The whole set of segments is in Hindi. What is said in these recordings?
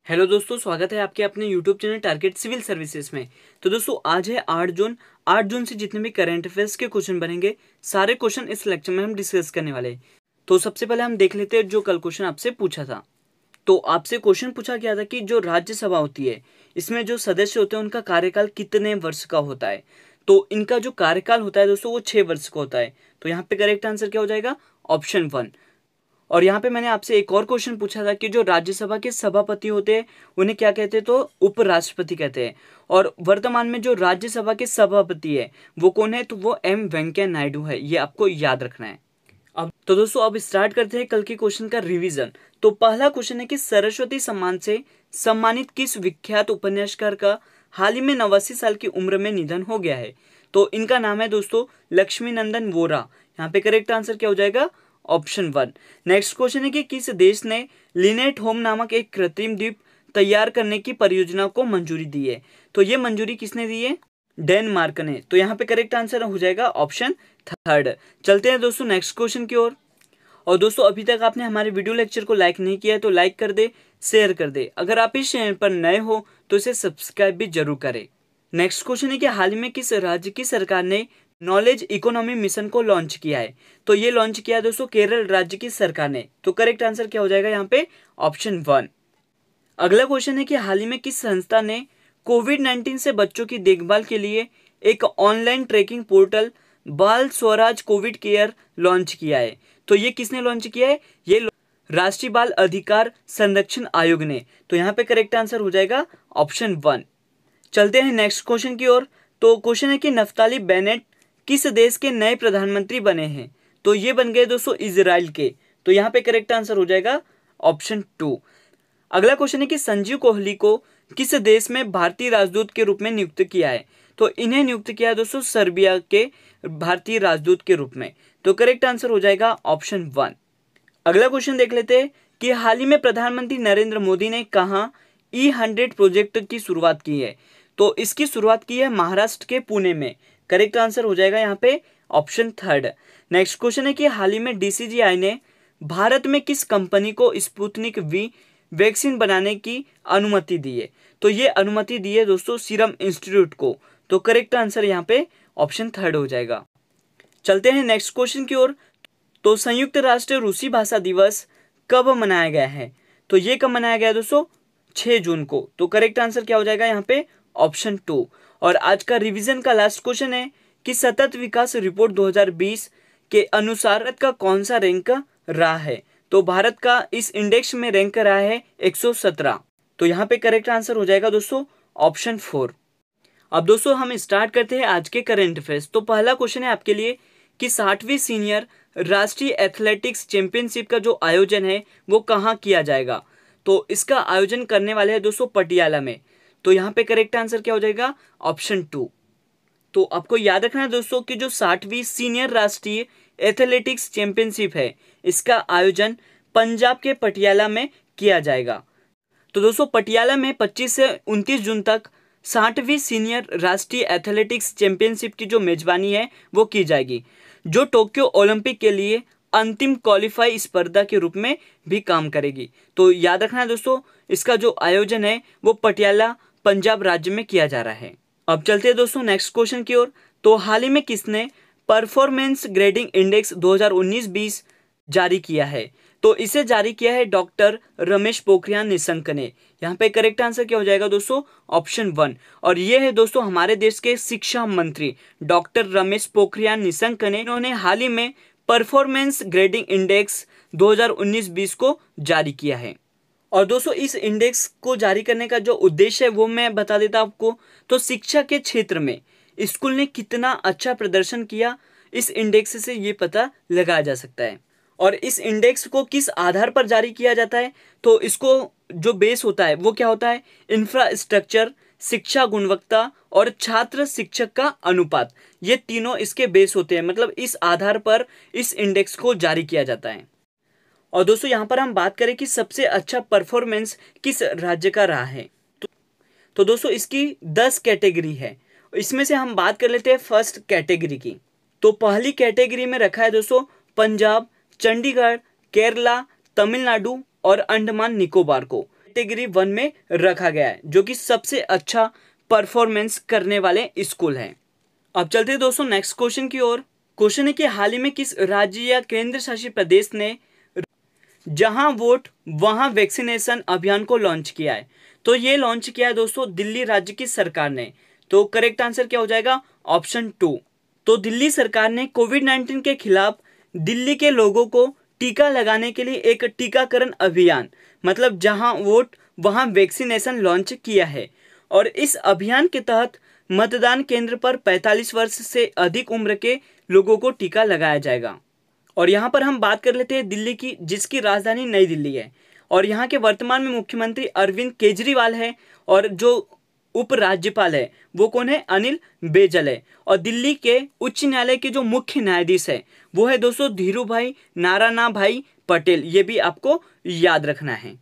हेलो दोस्तों, स्वागत है आपके अपने YouTube channel target civil services में। तो दोस्तों आज है 8 जून। 8 जून से जितने भी करंट अफेयर्स के क्वेश्चन बनेंगे, सारे क्वेश्चन इस लेक्चर में हम डिस्कस करने वाले हैं। तो सबसे पहले हम देख लेते हैं जो कल क्वेश्चन आपसे पूछा था। तो आपसे क्वेश्चन पूछा गया था कि जो राज्यसभा होती है, इसमें जो सदस्य होते हैं उनका कार्यकाल कितने वर्ष का होता है। तो इनका जो कार्यकाल होता है दोस्तों वो 6 वर्ष का होता है। तो यहाँ पे करेक्ट आंसर क्या हो जाएगा? ऑप्शन 1। और यहाँ पे मैंने आपसे एक और क्वेश्चन पूछा था कि जो राज्यसभा के सभापति होते हैं उन्हें क्या कहते हैं, तो उपराष्ट्रपति कहते हैं। और वर्तमान में जो राज्यसभा के सभापति है वो कौन है, तो वो एम वेंकैया नायडू है। ये आपको याद रखना है। अब तो दोस्तों अब स्टार्ट करते हैं कल के क्वेश्चन का रिवीजन। तो पहला क्वेश्चन है कि सरस्वती सम्मान से सम्मानित किस विख्यात उपन्यासकार का हाल ही में 89 साल की उम्र में निधन हो गया है। तो इनका नाम है दोस्तों लक्ष्मी नंदन वोरा। यहाँ पे करेक्ट आंसर क्या हो जाएगा? ऑप्शन 1। नेक्स्ट क्वेश्चन है कि किस देश ने लिनेट होम नामक एक कृत्रिम द्वीप तैयार करने की परियोजना को मंजूरी दी है। तो ये मंजूरी किसने दी है? डेनमार्क ने। तो यहाँ पे करेक्ट आंसर हो जाएगा ऑप्शन 3। चलते हैं दोस्तों नेक्स्ट क्वेश्चन की ओर। और दोस्तों अभी तक आपने हमारे वीडियो लेक्चर को लाइक नहीं किया है तो लाइक कर दे, शेयर कर दे। अगर आप इस चैनल पर नए हो तो इसे सब्सक्राइब भी जरूर करें। नेक्स्ट क्वेश्चन है कि हाल ही में किस राज्य की सरकार ने नॉलेज इकोनॉमी मिशन को लॉन्च किया है। तो ये लॉन्च किया है दोस्तों केरल राज्य की सरकार ने। तो करेक्ट आंसर क्या हो जाएगा यहाँ पे? ऑप्शन 1। अगला क्वेश्चन है कि हाल ही में किस संस्था ने कोविड-19 से बच्चों की देखभाल के लिए एक ऑनलाइन ट्रैकिंग पोर्टल बाल स्वराज कोविड केयर लॉन्च किया है। तो ये किसने लॉन्च किया है? ये राष्ट्रीय बाल अधिकार संरक्षण आयोग ने। तो यहाँ पे करेक्ट आंसर हो जाएगा ऑप्शन 1। चलते हैं नेक्स्ट क्वेश्चन की ओर। तो क्वेश्चन है कि नफ्ताली बेनेट किस देश के नए प्रधानमंत्री बने हैं। तो ये बन गए दोस्तों इजराइल के। तो यहाँ पे करेक्ट आंसर हो जाएगा ऑप्शन 2। अगला क्वेश्चन है कि संजीव कोहली को किस देश में भारतीय राजदूत के रूप में नियुक्त किया है। तो इन्हें नियुक्त किया है दोस्तों सर्बिया के भारतीय राजदूत के रूप में। तो करेक्ट आंसर हो जाएगा ऑप्शन 1। अगला क्वेश्चन देख लेते हैं कि हाल ही में प्रधानमंत्री नरेंद्र मोदी ने कहाँ E100 प्रोजेक्ट की शुरुआत की है। तो इसकी शुरुआत की है महाराष्ट्र के पुणे में। करेक्ट आंसर हो जाएगा यहाँ पे ऑप्शन 3। नेक्स्ट क्वेश्चन है कि हाल ही में DCGI ने भारत में किस कंपनी को स्पुतनिक V वैक्सीन बनाने की अनुमति दी है। तो ये अनुमति दी है दोस्तों सीरम इंस्टीट्यूट को। तो करेक्ट आंसर यहाँ पे ऑप्शन 3 हो जाएगा। चलते हैं नेक्स्ट क्वेश्चन की ओर। तो संयुक्त राष्ट्र रूसी भाषा दिवस कब मनाया गया है। तो ये कब मनाया गया है दोस्तों? 6 जून को। तो करेक्ट आंसर क्या हो जाएगा यहाँ पे? ऑप्शन 2। और आज का रिवीजन का लास्ट क्वेश्चन है कि सतत विकास रिपोर्ट 2020 के अनुसार भारत का कौन सा रैंक रहा है। तो भारत का इस इंडेक्स में रैंक रहा है 117। तो यहाँ पे करेक्ट आंसर हो जाएगा दोस्तों ऑप्शन 4। अब दोस्तों हम स्टार्ट करते हैं आज के करंट अफेयर्स। तो पहला क्वेश्चन है आपके लिए कि 60वीं सीनियर राष्ट्रीय एथलेटिक्स चैंपियनशिप का जो आयोजन है वो कहाँ किया जाएगा। तो इसका आयोजन करने वाले हैं दोस्तों पटियाला में। तो यहाँ पे करेक्ट आंसर क्या हो जाएगा? ऑप्शन 2। तो आपको याद रखना है दोस्तों कि जो 60वीं सीनियर राष्ट्रीय एथलेटिक्स चैंपियनशिप है इसका आयोजन पंजाब के पटियाला में किया जाएगा। तो दोस्तों पटियाला में 25 से 29 जून तक 60वीं सीनियर राष्ट्रीय एथलेटिक्स चैंपियनशिप की जो मेजबानी है वो की जाएगी, जो टोक्यो ओलंपिक के लिए अंतिम क्वालिफाई स्पर्धा के रूप में भी काम करेगी। तो याद रखना है दोस्तों इसका जो आयोजन है वो पटियाला पंजाब राज्य में किया जा रहा है। अब चलते हैं दोस्तों नेक्स्ट क्वेश्चन की ओर। तो हाल ही में किसने परफॉर्मेंस ग्रेडिंग इंडेक्स 2019-20 जारी किया है। तो इसे जारी किया है डॉक्टर रमेश पोखरियाल निशंक ने। यहाँ पे करेक्ट आंसर क्या हो जाएगा दोस्तों? ऑप्शन 1। और ये है दोस्तों हमारे देश के शिक्षा मंत्री डॉक्टर रमेश पोखरियाल निशंक ने। इन्होंने हाल ही में परफॉर्मेंस ग्रेडिंग इंडेक्स 2019-20 को जारी किया है। और दोस्तों इस इंडेक्स को जारी करने का जो उद्देश्य है वो मैं बता देता आपको। तो शिक्षा के क्षेत्र में स्कूल ने कितना अच्छा प्रदर्शन किया इस इंडेक्स से ये पता लगाया जा सकता है। और इस इंडेक्स को किस आधार पर जारी किया जाता है। तो इसको जो बेस होता है वो क्या होता है? इंफ्रास्ट्रक्चर, शिक्षा गुणवत्ता और छात्र शिक्षक का अनुपात। ये तीनों इसके बेस होते हैं। मतलब इस आधार पर इस इंडेक्स को जारी किया जाता है। और दोस्तों यहाँ पर हम बात करें कि सबसे अच्छा परफॉर्मेंस किस राज्य का रहा है। तो दोस्तों इसकी 10 कैटेगरी है। इसमें से हम बात कर लेते हैं फर्स्ट कैटेगरी की। तो पहली कैटेगरी में रखा है दोस्तों पंजाब, चंडीगढ़, केरला, तमिलनाडु और अंडमान निकोबार को। कैटेगरी 1 में रखा गया है, जो कि सबसे अच्छा परफॉर्मेंस करने वाले स्कूल हैं। अब चलते हैं दोस्तों नेक्स्ट क्वेश्चन की ओर। क्वेश्चन है कि हाल ही में किस राज्य या केंद्र शासित प्रदेश ने जहां वोट वहां वैक्सीनेशन अभियान को लॉन्च किया है? तो ये लॉन्च किया है दोस्तों दिल्ली राज्य की सरकार ने। तो करेक्ट आंसर क्या हो जाएगा? ऑप्शन 2। तो दिल्ली सरकार ने कोविड-19 के खिलाफ दिल्ली के लोगों को टीका लगाने के लिए एक टीकाकरण अभियान, मतलब जहां वोट वहां वैक्सीनेशन लॉन्च किया है। और इस अभियान के तहत मतदान केंद्र पर 45 वर्ष से अधिक उम्र के लोगों को टीका लगाया जाएगा। और यहाँ पर हम बात कर लेते हैं दिल्ली की, जिसकी राजधानी नई दिल्ली है। और यहाँ के वर्तमान में मुख्यमंत्री अरविंद केजरीवाल है, और जो उपराज्यपाल है वो कौन है? अनिल बैजल है। और दिल्ली के उच्च न्यायालय के जो मुख्य न्यायाधीश है वो है दोस्तों धीरू भाई नारायण भाई पटेल। ये भी आपको याद रखना है।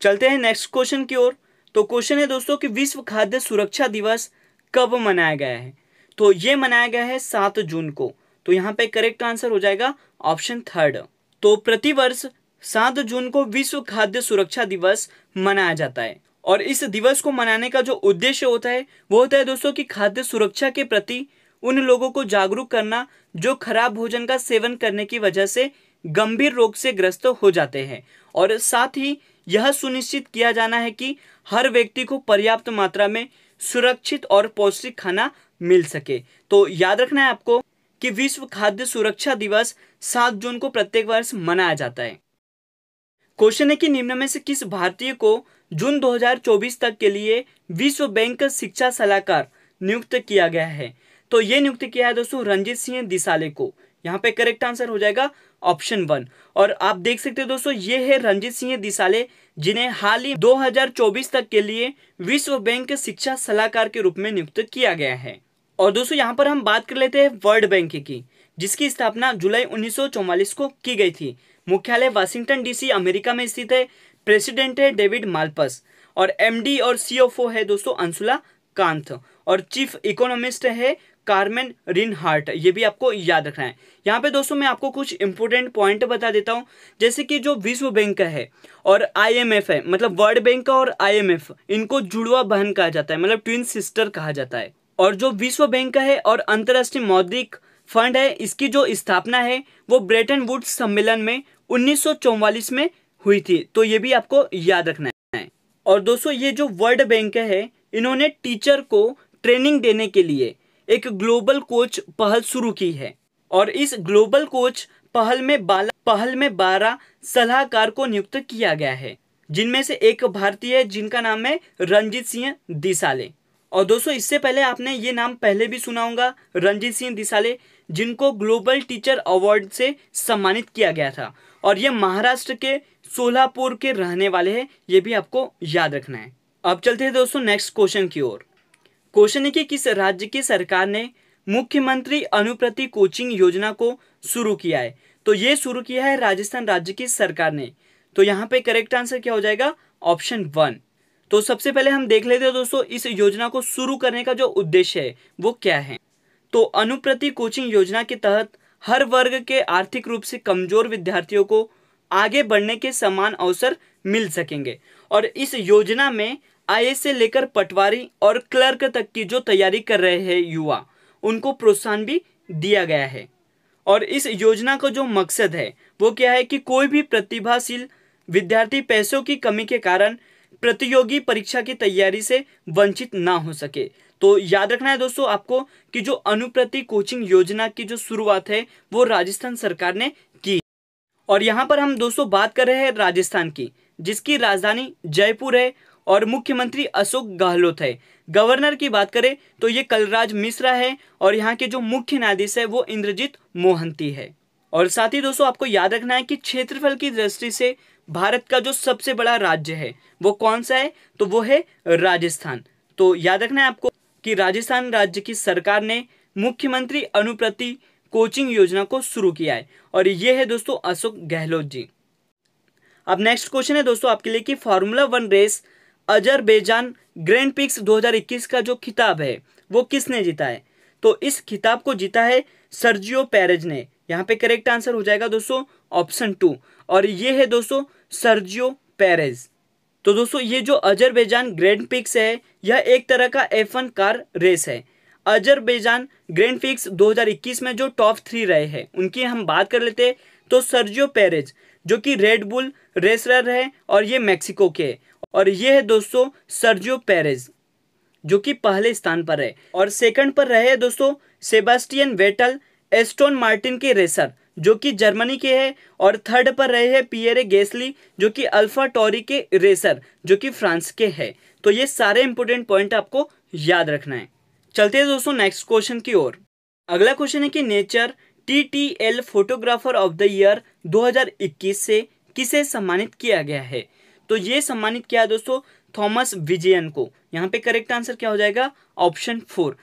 चलते हैं नेक्स्ट क्वेश्चन की ओर। तो क्वेश्चन है दोस्तों कि विश्व खाद्य सुरक्षा दिवस कब मनाया गया है? तो ये मनाया गया है 7 जून को। तो यहाँ पे करेक्ट आंसर हो जाएगा ऑप्शन 3। तो प्रतिवर्ष 7 जून को विश्व खाद्य सुरक्षा दिवस मनाया जाता है। और इस दिवस को मनाने का जो उद्देश्य होता है वो होता है दोस्तों कि खाद्य सुरक्षा के प्रति उन लोगों को जागरूक करना जो खराब भोजन का सेवन करने की वजह से गंभीर रोग से ग्रस्त हो जाते हैं, और साथ ही यह सुनिश्चित किया जाना है कि हर व्यक्ति को पर्याप्त मात्रा में सुरक्षित और पौष्टिक खाना मिल सके। तो याद रखना है आपको कि विश्व खाद्य सुरक्षा दिवस 7 जून को प्रत्येक वर्ष मनाया जाता है। क्वेश्चन है कि निम्न में से किस भारतीय को जून 2024 तक के लिए विश्व बैंक शिक्षा सलाहकार नियुक्त किया गया है? तो ये नियुक्त किया है दोस्तों रणजीत सिंह दिसाले को। यहाँ पे करेक्ट आंसर हो जाएगा ऑप्शन 1। और आप देख सकते हैं दोस्तों ये है रणजीत सिंह दिसाले, जिन्हें हाल ही 2024 तक के लिए विश्व बैंक शिक्षा सलाहकार के रूप में नियुक्त किया गया है। और दोस्तों यहाँ पर हम बात कर लेते हैं वर्ल्ड बैंक की, जिसकी स्थापना जुलाई 1944 को की गई थी। मुख्यालय वाशिंगटन डीसी अमेरिका में स्थित है। प्रेसिडेंट है डेविड माल्पस, और एमडी और सीएफओ है दोस्तों अंशुला कांत, और चीफ इकोनॉमिस्ट है कार्मेन रिनहार्ट। ये भी आपको याद रखना है। यहाँ पे दोस्तों मैं आपको कुछ इंपोर्टेंट पॉइंट बता देता हूँ, जैसे कि जो विश्व बैंक है और आईएमएफ है, मतलब वर्ल्ड बैंक और आईएमएफ, इनको जुड़वा बहन कहा जाता है, मतलब ट्विन सिस्टर कहा जाता है। और जो विश्व बैंक है और अंतर्राष्ट्रीय मौद्रिक फंड है, इसकी जो स्थापना है वो ब्रेटन वुड्स सम्मेलन में 1944 में हुई थी। तो ये भी आपको याद रखना है। और दोस्तों ये जो वर्ल्ड बैंक है, इन्होंने टीचर को ट्रेनिंग देने के लिए एक ग्लोबल कोच पहल शुरू की है। और इस ग्लोबल कोच पहल में 12 सलाहकार को नियुक्त किया गया है, जिनमें से एक भारतीय है जिनका नाम है रणजीत सिंह दिसाले। और दोस्तों इससे पहले आपने ये नाम पहले भी सुना होगा, रणजीत सिंह दिसाले, जिनको ग्लोबल टीचर अवार्ड से सम्मानित किया गया था। और ये महाराष्ट्र के सोलापुर के रहने वाले हैं, ये भी आपको याद रखना है। अब चलते हैं दोस्तों नेक्स्ट क्वेश्चन की ओर। क्वेश्चन है कि किस राज्य की सरकार ने मुख्यमंत्री अनुप्रति कोचिंग योजना को शुरू किया है? तो ये शुरू किया है राजस्थान राज्य की सरकार ने। तो यहाँ पे करेक्ट आंसर क्या हो जाएगा? ऑप्शन 1। तो सबसे पहले हम देख लेते हैं दोस्तों इस योजना को शुरू करने का जो उद्देश्य है वो क्या है। तो अनुप्रति कोचिंग योजना के तहत हर वर्ग के आर्थिक रूप से कमजोर विद्यार्थियों को आगे बढ़ने के समान अवसर मिल सकेंगे। और इस योजना में आईएएस से लेकर पटवारी और क्लर्क तक की जो तैयारी कर रहे हैं युवा, उनको प्रोत्साहन भी दिया गया है। और इस योजना का जो मकसद है वो क्या है कि कोई भी प्रतिभाशील विद्यार्थी पैसों की कमी के कारण प्रतियोगी परीक्षा की तैयारी से वंचित ना हो सके। तो याद रखना है दोस्तों आपको कि जो अनुप्रति कोचिंग योजना की जो शुरुआत है वो राजस्थान सरकार ने की। और यहाँ पर हम दोस्तों बात कर रहे हैं राजस्थान की, जिसकी राजधानी जयपुर है और मुख्यमंत्री अशोक गहलोत है। गवर्नर की बात करें तो ये कलराज मिश्रा है, और यहाँ के जो मुख्य न्यायाधीश है वो इंद्रजीत मोहंती है। और साथ ही दोस्तों आपको याद रखना है कि क्षेत्रफल की दृष्टि से भारत का जो सबसे बड़ा राज्य है वो कौन सा है? तो वो है राजस्थान। तो याद रखना है आपको कि राजस्थान राज्य की सरकार ने मुख्यमंत्री अनुप्रति कोचिंग योजना को शुरू किया है, और ये है दोस्तों अशोक गहलोत जी। अब नेक्स्ट क्वेश्चन है दोस्तों आपके लिए कि formula 1 race Azerbaijan Grand Prix 2021 का जो खिताब है वो किसने जीता है? तो इस खिताब को जीता है सर्जियो पेरेज ने। यहाँ पे करेक्ट आंसर हो जाएगा दोस्तों ऑप्शन 2, और ये है दोस्तों सर्जियो पेरेज। तो दोस्तों ये जो अजरबैजान ग्रैंड प्रिक्स है यह एक तरह का F1 कार रेस है। अजरबैजान ग्रैंड प्रिक्स 2021 में जो टॉप 3 रहे हैं उनकी हम बात कर लेते हैं। तो सर्जियो पेरेज जो कि रेड बुल रेसर है और ये मैक्सिको के है, और ये है दोस्तों सर्जियो पेरेज जो कि पहले स्थान पर है। और सेकंड पर रहे दोस्तों सेबास्टियन वेटल एस्टोन मार्टिन के रेसर जो कि जर्मनी के हैं, और थर्ड पर रहे हैं पियरे गैसली जो कि अल्फा टोरी के रेसर जो कि फ्रांस के हैं। तो ये सारे इंपॉर्टेंट पॉइंट आपको याद रखना है। चलते हैं दोस्तों नेक्स्ट क्वेश्चन की ओर। अगला क्वेश्चन है कि nature TTL photographer of the year 2021 से किसे सम्मानित किया गया है। तो ये सम्मानित किया दोस्तों थॉमस विजयन को। यहाँ पे करेक्ट आंसर क्या हो जाएगा, ऑप्शन 4।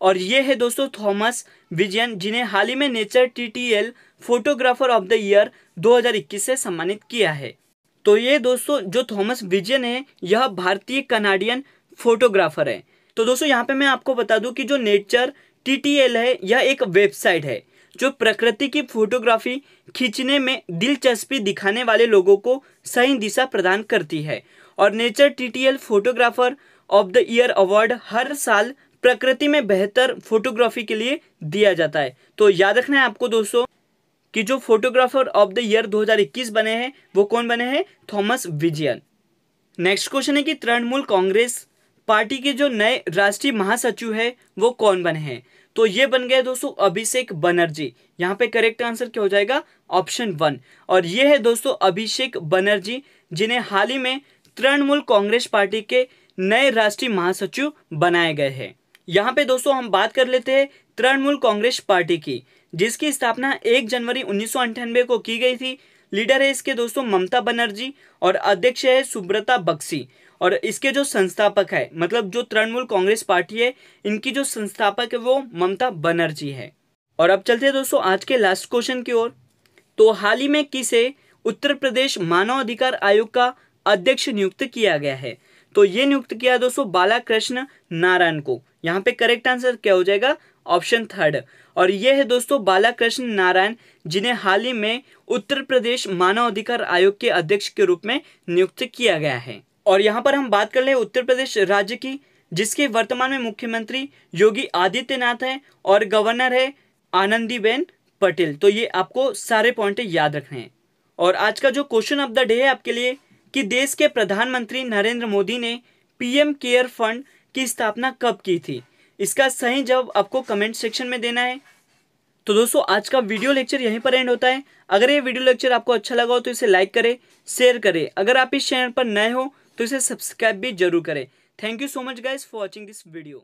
और ये है दोस्तों थॉमस विजयन जिन्हें हाल ही में nature TTL photographer of the year 2021 से सम्मानित किया है। तो ये दोस्तों जो थॉमस विजयन है यह भारतीय कनाडियन फोटोग्राफर है। तो दोस्तों यहाँ पे मैं आपको बता दूं कि जो नेचर TTL है यह एक वेबसाइट है जो प्रकृति की फोटोग्राफी खींचने में दिलचस्पी दिखाने वाले लोगों को सही दिशा प्रदान करती है। और nature TTL photographer of the year award हर साल प्रकृति में बेहतर फोटोग्राफी के लिए दिया जाता है। तो याद रखना है आपको दोस्तों कि जो फोटोग्राफर ऑफ द ईयर 2021 बने हैं वो कौन बने हैं, थॉमस विजयन। नेक्स्ट क्वेश्चन है कि तृणमूल कांग्रेस पार्टी के जो नए राष्ट्रीय महासचिव है वो कौन बने हैं। तो ये बन गए दोस्तों अभिषेक बनर्जी। यहाँ पे करेक्ट आंसर क्या हो जाएगा, ऑप्शन 1। और ये है दोस्तों अभिषेक बनर्जी जिन्हें हाल ही में तृणमूल कांग्रेस पार्टी के नए राष्ट्रीय महासचिव बनाए गए हैं। यहाँ पे दोस्तों हम बात कर लेते हैं तृणमूल कांग्रेस पार्टी की, जिसकी स्थापना 1 जनवरी 1998 को की गई थी। लीडर है इसके दोस्तों ममता बनर्जी और अध्यक्ष है सुब्रता बख्शी। और इसके जो संस्थापक है मतलब जो तृणमूल कांग्रेस पार्टी है इनकी जो संस्थापक है वो ममता बनर्जी है। और अब चलते हैं दोस्तों आज के लास्ट क्वेश्चन की ओर। तो हाल ही में किसे उत्तर प्रदेश मानव अधिकार आयोग का अध्यक्ष नियुक्त किया गया है। तो ये नियुक्त किया दोस्तों बालाकृष्ण नारायण को। यहाँ पे करेक्ट आंसर क्या हो जाएगा, ऑप्शन 3। और ये है दोस्तों बालाकृष्ण नारायण जिन्हें हाल ही में उत्तर प्रदेश मानव अधिकार आयोग के अध्यक्ष के रूप में नियुक्त किया गया है। और यहाँ पर हम बात कर ले उत्तर प्रदेश राज्य की, जिसके वर्तमान में मुख्यमंत्री योगी आदित्यनाथ है और गवर्नर है आनंदीबेन पटेल। तो ये आपको सारे पॉइंट याद रखने हैं। और आज का जो क्वेश्चन ऑफ द डे है आपके लिए कि देश के प्रधानमंत्री नरेंद्र मोदी ने PM केयर फंड की स्थापना कब की थी। इसका सही जवाब आपको कमेंट सेक्शन में देना है। तो दोस्तों आज का वीडियो लेक्चर यहीं पर एंड होता है। अगर ये वीडियो लेक्चर आपको अच्छा लगा हो तो इसे लाइक करें, शेयर करें। अगर आप इस चैनल पर नए हो तो इसे सब्सक्राइब भी जरूर करें। Thank you so much guys for watching this video.